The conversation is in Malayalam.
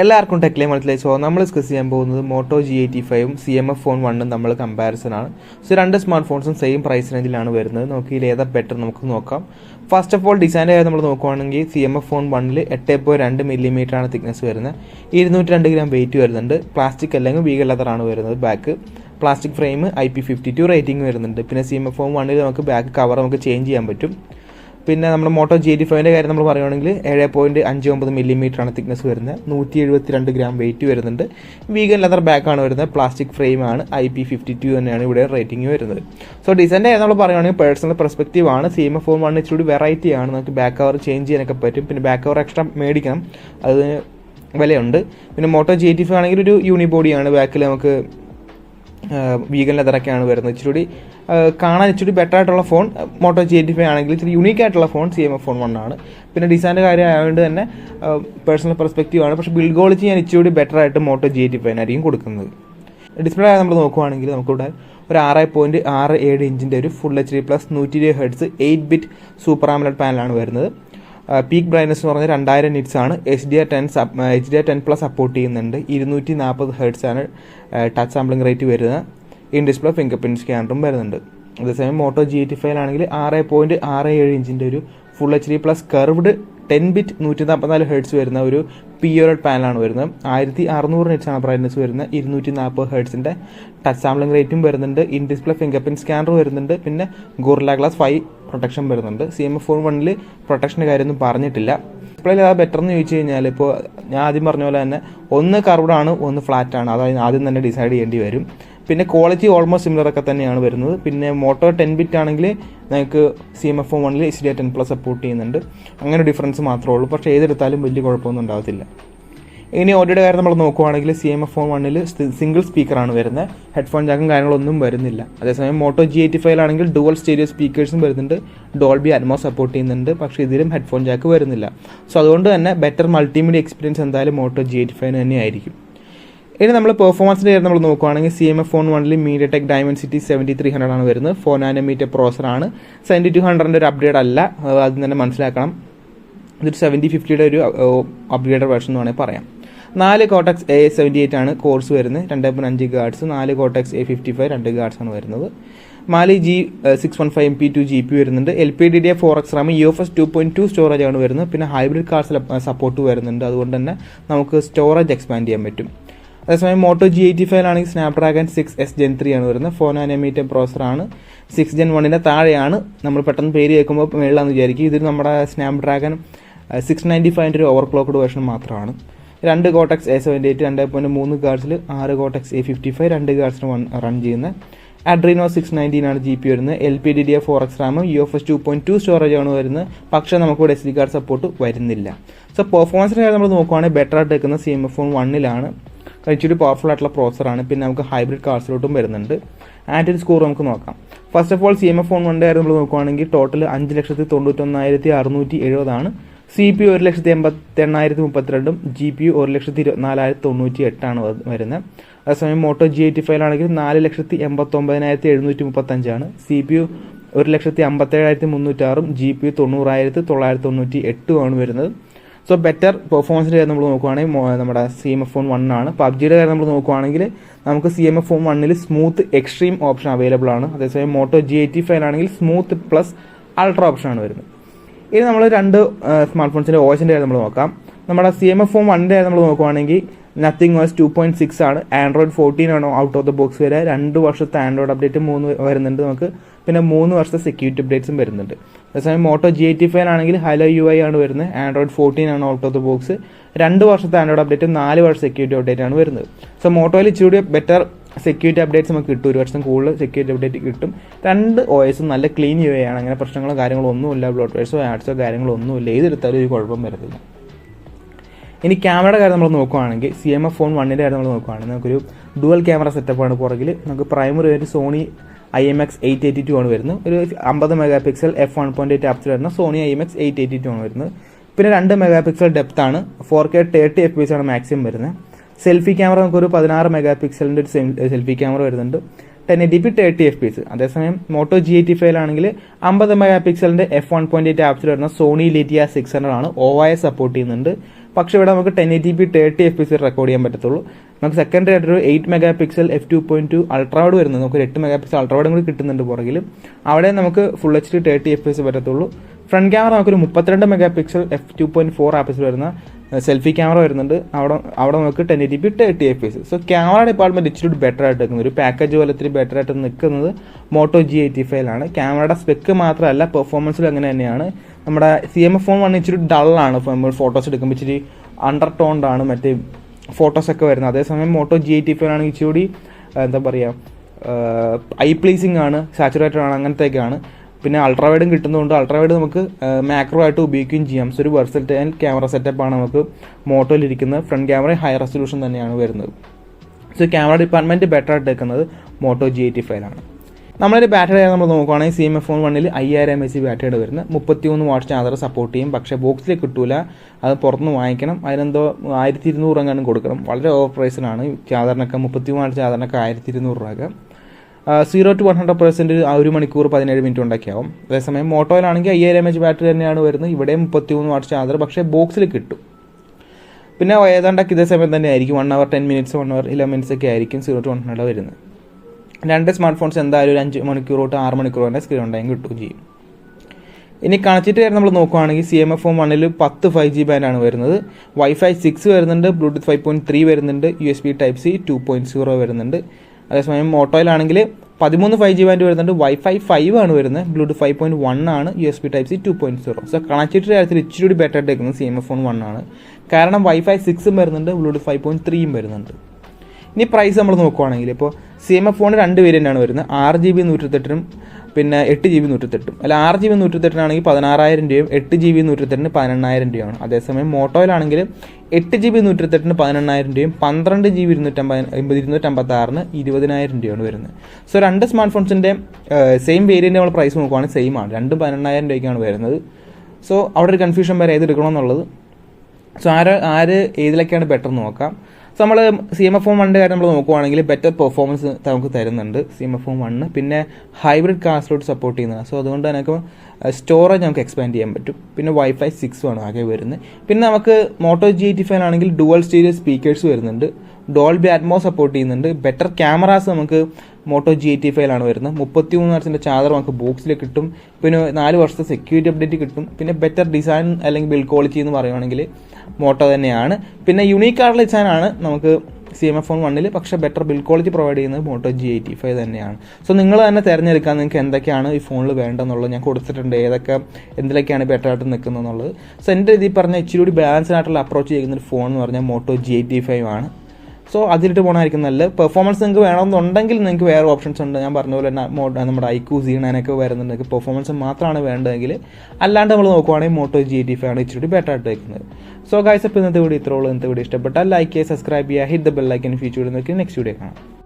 എല്ലാവർക്കും ടെക്ലേ മനസ്സിലായി. സോ നമ്മൾ ഡിസ്കസ് ചെയ്യാൻ പോകുന്നത് മോട്ടോ G85ഉം CMF ഫോൺ 1ഉം നമ്മൾ കമ്പാരിസൺ ആണ്. സോ രണ്ട് സ്മാർട്ട് ഫോൺസും സെയിം പ്രൈസ് റേഞ്ചിലാണ് വരുന്നത്. നമുക്ക് ഇതിൽ ഏതാ ബെറ്റർ നമുക്ക് നോക്കാം. ഫസ്റ്റ് ഓഫ് ഓൾ ഡിസൈൻ്റെ കാര്യം നമ്മൾ നോക്കുകയാണെങ്കിൽ CMF ഫോൺ 1ൽ 8.2 mm ആണ് തിക്നെസ് വരുന്നത്. 202 ഗ്രാം വെയിറ്റ് വരുന്നുണ്ട്. പ്ലാസ്റ്റിക് അല്ലെങ്കിൽ വീഗൽ ലെതറാണ് വരുന്നത്. Back plastic frame IP52 rating വരുന്നുണ്ട്. പിന്നെ CMF ഫോൺ 1ൽ നമുക്ക് ബാക്ക് കവർ നമുക്ക് ചേഞ്ച് ചെയ്യാൻ പറ്റും. പിന്നെ നമ്മുടെ മോട്ടോ G85ൻ്റെ കാര്യം നമ്മൾ പറയുകയാണെങ്കിൽ 7.59 mm ആണ് തിക്നെസ് വരുന്നത്. 172 ഗ്രാം വെയിറ്റ് വരുന്നുണ്ട്. വീഗൻ ലെതർ ബാക്കാണ് വരുന്നത്. പ്ലാസ്റ്റിക് ഫ്രെയിമാണ്. IP52 തന്നെയാണ് ഇവിടെ റേറ്റിംഗ് വരുന്നത്. സോ ഡിസൈൻ്റെ കാര്യം നമ്മൾ പറയുകയാണെങ്കിൽ പേഴ്സണൽ പെർസ്പെക്റ്റീവ് ആണ്. CMF ഫോൺ 1 ഇച്ചിരി വെറൈറ്റി ആണ്. നമുക്ക് ബാക്ക് കവർ ചേഞ്ച് ചെയ്യാനൊക്കെ പറ്റും. പിന്നെ ബാക്ക് കവർ എക്സ്ട്രാ മേടിക്കണം, അതിന് വിലയുണ്ട്. പിന്നെ മോട്ടോ G85 ആണെങ്കിൽ ഒരു യൂണിബോഡിയാണ്. ബാക്കിൽ നമുക്ക് വീഗൻ ലെതറൊക്കെയാണ് വരുന്നത്. ഇച്ചിരി കാണാൻ ഇച്ചിരി ബെറ്റർ ആയിട്ടുള്ള ഫോൺ മോട്ടോ G85 ആണെങ്കിൽ ഇച്ചിരി യുണീക്ക് ആയിട്ടുള്ള ഫോൺ CMF ഫോൺ 1 ആണ്. പിന്നെ ഡിസൈൻ്റെ കാര്യം ആയതുകൊണ്ട് തന്നെ പേഴ്സണൽ പെർസ്പെക്റ്റീവ് ആണ്. പക്ഷേ ബിൽഡ് ക്വാളിറ്റി ഞാൻ ഇച്ചിരി ബെറ്റർ ആയിട്ട് മോട്ടോ G85 ആയിരിക്കും കൊടുക്കുന്നത്. ഡിസ്പ്ലേ നമ്മൾ നോക്കുവാണെങ്കിൽ നമുക്കിവിടെ ഒരു 6.67 ഇഞ്ചിൻ്റെ ഒരു full HD+ 120 Hz 8-bit super AMOLED പാനലാണ് വരുന്നത്. പീക്ക് ബ്രൈറ്റ്നസ് എന്ന് പറഞ്ഞാൽ 2000 nits ആണ്. HDR10+ സപ്പോർട്ട് ചെയ്യുന്നുണ്ട്. 240 Hz ആണ് ടച്ച് സാമ്പിളിംഗ് റേറ്റ് വരുന്നത്. ഇൻ ഡിസ്പ്ലേ ഫിംഗർ പ്രിൻറ്റ് സ്കാനറും വരുന്നുണ്ട്. അതേസമയം മോട്ടോ G85 ആണെങ്കിൽ 6.67 ഇഞ്ചിൻ്റെ ഒരു full HD+ curved 10-bit 144 Hz വരുന്ന ഒരു POLED പാനലാണ് വരുന്നത്. 1600 nits ആണ് ബ്രൈറ്റ്നസ് വരുന്നത്. 240 Hz ടച്ച് സാമ്പിളിംഗ് റേറ്റും വരുന്നുണ്ട്. In display finger print scanner വരുന്നുണ്ട്. പിന്നെ ഗോറില്ല ഗ്ലാസ് 5 പ്രൊട്ടക്ഷൻ വരുന്നുണ്ട്. CMF ഫോൺ 1ൽ പ്രൊട്ടക്ഷൻ്റെ കാര്യമൊന്നും പറഞ്ഞിട്ടില്ല. ഡിസ്പ്ലേയിൽ അത് ബെറ്റർ എന്ന് ചോദിച്ചു കഴിഞ്ഞാൽ ഇപ്പോൾ ഞാൻ ആദ്യം പറഞ്ഞ പോലെ തന്നെ ഒന്ന് കർവ്ഡാണ്, ഒന്ന് ഫ്ലാറ്റ് ആണ്. അതായത് ആദ്യം തന്നെ ഡിസൈഡ് ചെയ്യേണ്ടി വരും. പിന്നെ ക്വാളിറ്റി ഓൾമോസ്റ്റ് സിമിലർ ഒക്കെ തന്നെയാണ് വരുന്നത്. പിന്നെ മോട്ടോ 10-bit ആണെങ്കിൽ നിങ്ങൾക്ക് CMF ഫോൺ 1ൽ HDR10+ സപ്പോർട്ട് ചെയ്യുന്നുണ്ട്. അങ്ങനെ ഡിഫറൻസ് മാത്രമേ ഉള്ളൂ. പക്ഷേ ഏതെടുത്താലും വലിയ കുഴപ്പമൊന്നും ഉണ്ടാകത്തില്ല. ഇനി ഓഡിയോയുടെ കാര്യം നമ്മൾ നോക്കുവാണെങ്കിൽ CMF ഫോൺ 1ൽ സിംഗിൾ സ്പീക്കറാണ് വരുന്നത്. ഹെഡ്ഫോൺ ജാക്കും കാര്യങ്ങളൊന്നും വരുന്നില്ല. അതേസമയം മോട്ടോ G85 ആണെങ്കിൽ ഡുവൽ സ്റ്റീരിയോ സ്പീക്കേഴ്സും വരുന്നുണ്ട്. ഡോൾബി അറ്റ്മോസ് സപ്പോർട്ട് ചെയ്യുന്നുണ്ട്. പക്ഷേ ഇതിലും ഹെഡ്ഫോൺ ജാക്ക് വരുന്നില്ല. സോ അതുകൊണ്ട് തന്നെ ബെറ്റർ മൾട്ടിമീഡിയ എക്സ്പീരിയൻസ് എന്തായാലും മോട്ടോ G85 തന്നെയായിരിക്കും. ഇനി നമ്മൾ പെർഫോമൻസിൻ്റെ കാര്യം നമ്മൾ നോക്കുകയാണെങ്കിൽ CMF ഫോൺ 1ൽ MediaTek Dimensity 7300 ആണ് വരുന്നത്. 4 nm പ്രോസറാണ്. 7200ൻ്റെ ഒരു അപ്ഗ്രേഡ് അല്ല, ആദ്യം തന്നെ മനസ്സിലാക്കണം. ഇതൊരു 7050യുടെ ഒരു അപ്ഗ്രേഡഡ് വേർഷൻ എന്ന് വേണമെങ്കിൽ പറയാം. 4 Cortex A78 ആണ് കോഴ്സ് വരുന്നത്. 2.5 GHz. 4 Cortex A55 2 GHz ആണ് വരുന്നത്. Mali G615 MP2 GPU വരുന്നുണ്ട്. LPDDR4X RAM UFS 2.2 സ്റ്റോറേജ് ആണ് വരുന്നത്. പിന്നെ ഹൈബ്രിഡ് കാർഡ്സിൽ സപ്പോർട്ട് വരുന്നുണ്ട്. അതുകൊണ്ട് തന്നെ നമുക്ക് സ്റ്റോറേജ് എക്സ്പാൻഡ് ചെയ്യാൻ പറ്റും. അതേസമയം മോട്ടോ G85 ആണെങ്കിൽ സ്നാപ്ഡ്രാഗൺ 6S Gen 3 ആണ് വരുന്നത്. 4 nm പ്രോസറാണ്. 6 Gen 1ൻ്റെ താഴെയാണ്. നമ്മൾ പെട്ടെന്ന് പേര് കേൾക്കുമ്പോൾ മേളിലാണെന്ന് വിചാരിക്കും. ഇതിൽ നമ്മുടെ സ്നാപ്ഡ്രാഗൺ 695ൻ്റെ ഒരു ഓവർക്ലോക്ക്ഡ് വേർഷൻ മാത്രമാണ്. 2 Cortex A78 2.3 GHz 6 Cortex A55 2 GHz run ചെയ്യുന്ന Adreno 619 ആണ് GPU വരുന്നത്. LPDDR4X RAM UFS 2.2 സ്റ്റോറേജ് ആണ് വരുന്നത്. പക്ഷേ നമുക്കിവിടെ SD കാർഡ് സപ്പോർട്ട് വരുന്നില്ല. സോ പെർഫോമൻസിൻ്റെ കാര്യം നമ്മൾ നോക്കുകയാണെങ്കിൽ ബെറ്റർ ആയിട്ട് എടുക്കുന്ന CMF ഫോൺ 1ലാണ്. ഇച്ചിരി പവർഫുൾ ആയിട്ടുള്ള പ്രോസറാണ്. പിന്നെ നമുക്ക് ഹൈബ്രിഡ് കാർഡ്സിലോട്ടും വരുന്നുണ്ട്. ആൻഡ് സ്കോർ നമുക്ക് നോക്കാം. First of all CMF phone 1ൻ്റെ കാര്യം നമ്മൾ നോക്കുകയാണെങ്കിൽ ടോട്ടൽ 5,91,670 ആണ്. CPU 1,88,032 GPU 1,24,098 ആണ് വരുന്നത്. അതേസമയം മോട്ടോ G85 ആണെങ്കിൽ 4,89,735 ആണ്. CPU 1,57,306 GPU 90,998 ആണ് വരുന്നത്. സോ ബെറ്റർ പെർഫോമൻസിൻ്റെ കാര്യം നമ്മൾ നോക്കുകയാണെങ്കിൽ നമ്മുടെ CMF ഫോൺ 1 ആണ്. PUBGയുടെ കാര്യം നമ്മൾ നോക്കുകയാണെങ്കിൽ നമുക്ക് CMF ഫോൺ 1ൽ സ്മൂത്ത് എക്സ്ട്രീം ഓപ്ഷൻ അവൈലബിൾ ആണ്. അതേസമയം മോട്ടോ G85 ആണെങ്കിൽ സ്മൂത്ത് പ്ലസ് അൾട്രാ ഓപ്ഷനാണ് വരുന്നത്. ഇനി നമ്മൾ രണ്ട് സ്മാർട്ട് ഫോൺസിൻ്റെ OSൻ്റെ കാര്യം നമ്മൾ നോക്കാം. നമ്മുടെ CMF ഫോൺ 1ൻ്റെ കാര്യം നമ്മൾ നോക്കുകയാണെങ്കിൽ നത്തിങ് OS 2.6 ആണ്. Android 14 ആണ് ഔട്ട് ഓഫ് ദ ബോക്സ് വരെ. 2 വർഷത്തെ ആൻഡ്രോയിഡ് അപ്ഡേറ്റ് 3 വരുന്നുണ്ട് നമുക്ക്. പിന്നെ 3 വർഷത്തെ സെക്യൂരിറ്റി അപ്ഡേറ്റ്സും വരുന്നുണ്ട്. അതേസമയം മോട്ടോ G85 ആണെങ്കിൽ ഹലോ UI ആണ് വരുന്നത്. Android 14 ആണ് ഔട്ട് ഓഫ് ദ ബോക്സ്. 2 വർഷത്തെ ആൻഡ്രോയിഡ് അപ്ഡേറ്റ് 4 വർഷം സെക്യൂരിറ്റി അപ്ഡേറ്റ് ആണ് വരുന്നത്. സോ മോട്ടോയിൽ ഇച്ചിരി ബെറ്റർ സെക്യൂരിറ്റി അപ്ഡേറ്റ്സ് നമുക്ക് കിട്ടും. 1 വർഷം കൂടുതൽ സെക്യൂരിറ്റി അപ്ഡേറ്റ് കിട്ടും. 2 OSും നല്ല ക്ലീൻ UI ആണ്. അങ്ങനെ പ്രശ്നങ്ങളോ കാര്യങ്ങളോ ഒന്നുമില്ല. ബ്ലോട്ട്വെയർസോ ആഡ്സോ കാര്യങ്ങളോ ഒന്നുമില്ല. ഏതെടുത്താലും ഒരു കുഴപ്പം വരത്തില്ല. ഇനി ക്യാമറയുടെ കാര്യം നമ്മൾ നോക്കുകയാണെങ്കിൽ CMF ഫോൺ 1ൻ്റെ കാര്യം നമ്മൾ നോക്കുകയാണെങ്കിൽ നമുക്കൊരു ഡുവൽ ക്യാമറ സെറ്റപ്പാണ് പുറകിൽ. നമുക്ക് പ്രൈമറി ഒരു സോണി IMX 882 ആണ് വരുന്നത്. ഒരു 50 MP f1.8 ആപ്സിൽ വരുന്ന സോണി IMX 882 ആണ് വരുന്നത്. പിന്നെ 2 MP ഡെപ്ത് ആണ്. 4K 30 FPS ആണ് മാക്സിമം വരുന്നത്. സെൽഫി ക്യാമറ നമുക്കൊരു 16 MP ഒരു സെൽഫി ക്യാമറ വരുന്നുണ്ട്. 1080p 30 FPS. അതേസമയം മോട്ടോ G85 ആണെങ്കിൽ 50 MP f1.8 ആപ്സിൽ വരുന്ന സോണി ലിറ്റിയ 600 ആണ്. OIS സപ്പോർട്ട് ചെയ്യുന്നുണ്ട്. പക്ഷേ ഇവിടെ നമുക്ക് 1080p 30fps റെക്കോർഡ് ചെയ്യാൻ പറ്റത്തുള്ളൂ. നമുക്ക് സെക്കൻഡറി ആയിട്ടൊരു 8 MP f2.2 അൾട്രാ വൈഡ് വരുന്നത്, നമുക്ക് 8 MP അൾട്രാ വൈഡും കൂടി കിട്ടുന്നുണ്ട് പുറകിൽ. അവിടെ നമുക്ക് ഫുൾ HD 30fps പറ്റത്തുള്ളൂ. ഫ്രണ്ട് ക്യാമറ നമുക്കൊരു 32 MP f2.4 ആപ്പിൽ വരുന്ന സെൽഫി ക്യാമറ വരുന്നുണ്ട്. അവിടെ നമുക്ക് 1080p 30fps. So camera department ഇച്ചിരി ബെറ്റർ ആയിട്ട് നിൽക്കുന്നത്, ഒരു പാക്കേജ് പോലെ ഇത്തിരി ബെറ്റർ ആയിട്ട് നിൽക്കുന്നത് മോട്ടോ G85 ക്യാമറയുടെ സ്പെക്ക് മാത്രമല്ല പെർഫോമൻസിലും അങ്ങനെ തന്നെയാണ്. നമ്മുടെ CMF ഫോൺ 1 ഇച്ചിരി ഡള്ളാണ്, നമ്മൾ ഫോട്ടോസ് എടുക്കുമ്പോൾ ഇച്ചിരി അണ്ടർ ടോൺഡ് ആണ് മറ്റേ ഫോട്ടോസൊക്കെ വരുന്നത്. അതേസമയം മോട്ടോ G85 ആണെങ്കിൽ ഇച്ചിരി എന്താ പറയുക ഐ പ്ലീസിങ് ആണ്, സാച്ചുറേറ്റഡ് ആണ്, അങ്ങനത്തെയൊക്കെയാണ്. പിന്നെ അൾട്രാവൈഡും കിട്ടുന്നതുകൊണ്ട് അൾട്രാവൈഡ് നമുക്ക് മാക്രോ ആയിട്ട് ഉപയോഗിക്കുകയും ചെയ്യാം. സോ ഒരു വെർസറ്റൈൽ ക്യാമറ സെറ്റപ്പാണ് നമുക്ക് മോട്ടോയിലിരിക്കുന്നത്. ഫ്രണ്ട് ക്യാമറ ഹൈ റെസൊല്യൂഷൻ തന്നെയാണ് വരുന്നത്. സോ ക്യാമറ ഡിപ്പാർട്ട്മെൻറ്റ് ബെറ്റർ ആയിട്ട് എടുക്കുന്നത് മോട്ടോ G85 നമ്മളൊരു ബാറ്ററി നമ്മൾ നോക്കുകയാണെങ്കിൽ CMF ഫോൺ 1 5000 mAh ബാറ്ററിയുടെ വരുന്നത് 33 വാട്ട്സ് ചാർജർ സപ്പോർട്ട് ചെയ്യും. പക്ഷേ ബോക്സിൽ കിട്ടൂല, അത് പുറത്തുനിന്ന് വാങ്ങിക്കണം. അതിനെന്തോ 1200 എങ്ങാനും കൊടുക്കണം. വളരെ ഓവർ പ്രൈസിലാണ് ചാർജറിനൊക്കെ. 33 വാട്ട്സ് ചാർജറിനൊക്കെ 1200 രൂപ. 0 to 100% ആ 1 മണിക്കൂർ 17 മിനിറ്റ് ഉണ്ടാക്കിയാവും. അതേസമയം മോട്ടോയിലാണെങ്കിൽ 5000 mAh ബാറ്ററി തന്നെയാണ് വരുന്നത്. ഇവിടെ 33 വാട്ട്സ് ചാർജർ, പക്ഷേ ബോക്സിൽ കിട്ടും. പിന്നെ ഏതാണ്ടൊക്കെ ഇതേ സമയം തന്നെ ആയിരിക്കും 1 hour 10 minutes 1 hour 11 minutes ഒക്കെ ആയിരിക്കും 0 to 100 വരുന്നത്. രണ്ട് സ്മാർട്ട് ഫോൺസ് എന്തായാലും ഒരു 5 മണിക്കൂർ തൊട്ട് 6 മണിക്കൂർ വരെ സ്ക്രീൻ ടൈം കിട്ടുകയും ചെയ്യും. ഇനി കണക്റ്റിവിറ്റി കാര്യം നമ്മൾ നോക്കുകയാണെങ്കിൽ CMF ഫോൺ 1 10 5G ബാൻഡാണ് വരുന്നത്. Wi-Fi 6 വരുന്നുണ്ട്, Bluetooth 5.3 വരുന്നുണ്ട്, USB Type-C 2.0 വരുന്നുണ്ട്. അതേസമയം മോട്ടോയിലാണെങ്കിൽ 13 5G ബാൻഡ് വരുന്നുണ്ട്, Wi-Fi 5 ആണ് വരുന്നത്, Bluetooth 5.1 ആണ്, USB Type-C 2.0. സോ കണക്റ്റിവിറ്റി കാര്യത്തിൽ ഇച്ചിരി കൂടി ബെറ്റർ ആയിട്ട് എടുക്കുന്നത് CMF ഫോൺ 1 ആണ്. കാരണം Wi-Fi 6 വരുന്നുണ്ട്, Bluetooth 5.3 വരുന്നുണ്ട്. ഇനി പ്രൈസ് നമ്മൾ നോക്കുകയാണെങ്കിൽ ഇപ്പോൾ CMF ഫോൺ 2 വേരിയൻ്റാണ് വരുന്നത്, 6GB 128 പിന്നെ 8GB 128. അല്ല 6GB 128 16,000 രൂപയും 8GB 128 18,000 രൂപയാണ്. അതേസമയം മോട്ടോയിലാണെങ്കിൽ 8GB 128 18,000 രൂപയും 12GB 256 20,000 രൂപയാണ് വരുന്നത്. സോ രണ്ട് സ്മാർട്ട് ഫോൺസിൻ്റെ സെയിം വേരിയൻ്റ് നമ്മൾ പ്രൈസ് നോക്കുകയാണെങ്കിൽ സെയിം ആണ്, രണ്ടും 18,000 രൂപയ്ക്കാണ് വരുന്നത്. സോ അവിടെ ഒരു കൺഫ്യൂഷൻ വരെ ഏത് എടുക്കണമെന്നുള്ളത്. സോ ആര് ഏതിലൊക്കെയാണ് ബെറ്റർ നോക്കാം. സോ നമ്മൾ CMF ഫോൺ 1 കാര്യം നമ്മൾ നോക്കുവാണെങ്കിൽ ബെറ്റർ പെർഫോമൻസ് നമുക്ക് തരുന്നുണ്ട് CMF ഫോൺ 1. പിന്നെ ഹൈബ്രിഡ് കാസ്ലോട്ട് സപ്പോർട്ട് ചെയ്യുന്നത്. സോ അതുകൊണ്ട് തന്നെ സ്റ്റോറേജ് നമുക്ക് എക്സ്പാൻഡ് ചെയ്യാൻ പറ്റും. പിന്നെ Wi-Fi 6 ആണ് ആകെ വരുന്നത്. പിന്നെ നമുക്ക് മോട്ടോ G85 ആണെങ്കിൽ ഡുവൽ സ്റ്റീരിയോ സ്പീക്കേഴ്സ് വരുന്നുണ്ട്, ഡോൾബി അറ്റ്മോസ് സപ്പോർട്ട് ചെയ്യുന്നുണ്ട്. ബെറ്റർ ക്യാമറാസ് നമുക്ക് മോട്ടോ G85 ആണ് വരുന്നത്. 33 വാട്ട്സിൻ്റെ ചാർജർ നമുക്ക് ബോക്സിൽ കിട്ടും. പിന്നെ 4 വർഷത്തെ സെക്യൂരിറ്റി അപ്ഡേറ്റ് കിട്ടും. പിന്നെ ബെറ്റർ ഡിസൈൻ അല്ലെങ്കിൽ ബിൽഡ് ക്വാളിറ്റി എന്ന് പറയുവാണെങ്കിൽ മോട്ടോ തന്നെയാണ്. പിന്നെ യുണീക്ക് ആയിട്ടുള്ള ഡിസൈനാണ് നമുക്ക് CMF ഫോൺ 1 പക്ഷേ ബെറ്റർ ബിൽഡ് ക്വാളിറ്റി പ്രൊവൈഡ് ചെയ്യുന്നത് മോട്ടോ G85 തന്നെയാണ്. സോ നിങ്ങൾ തന്നെ തിരഞ്ഞെടുക്കാൻ നിങ്ങൾക്ക് എന്തൊക്കെയാണ് ഈ ഫോണിൽ വേണ്ടതെന്നുള്ളത് ഞാൻ കൊടുത്തിട്ടുണ്ട്, എന്തിലൊക്കെയാണ് ബെറ്റർ ആയിട്ട് നിൽക്കുന്നത് എന്നുള്ളത്. സോ എൻ്റെ ഇതിൽ പറഞ്ഞ ഇച്ചിരി കൂടി ബാലൻസ്ഡ് ആയിട്ടുള്ള അപ്രോച്ച് ചെയ്യുന്ന ഒരു ഫോൺ എന്ന് പറഞ്ഞാൽ മോട്ടോ G85 ആണ്. സോ അതിലിട്ട് പോകണമായിരിക്കും നല്ലത്. പെർഫോമൻസ് നിങ്ങൾക്ക് വേണമെന്നുണ്ടെങ്കിൽ നിങ്ങൾക്ക് വേറെ ഓപ്ഷൻസ് ഉണ്ട്. ഞാൻ പറഞ്ഞ പോലെ നമ്മുടെ iQOO Z9 വരുന്നുണ്ട്. പെർഫോമൻസ് മാത്രമാണ് വേണ്ടതെങ്കിൽ, അല്ലാണ്ട് നമ്മൾ നോക്കുവാണെങ്കിൽ മോട്ടോ G85 ആണ് ഇച്ചിരി ബെറ്റർ ആയിട്ട് വയ്ക്കുന്നത്. സോ ഗൈസ്, അപ്പോൾ ഇന്നത്തെ വീഡിയോ ഇത്രയുള്ളൂ. ഇന്നത്തെ വീഡിയോ ഇഷ്ടപ്പെട്ടാൽ ലൈക്ക് ചെയ്യുക, സബ്സ്ക്രൈബ് ചെയ്യുക, hit the bell icon, future next video കാണാം.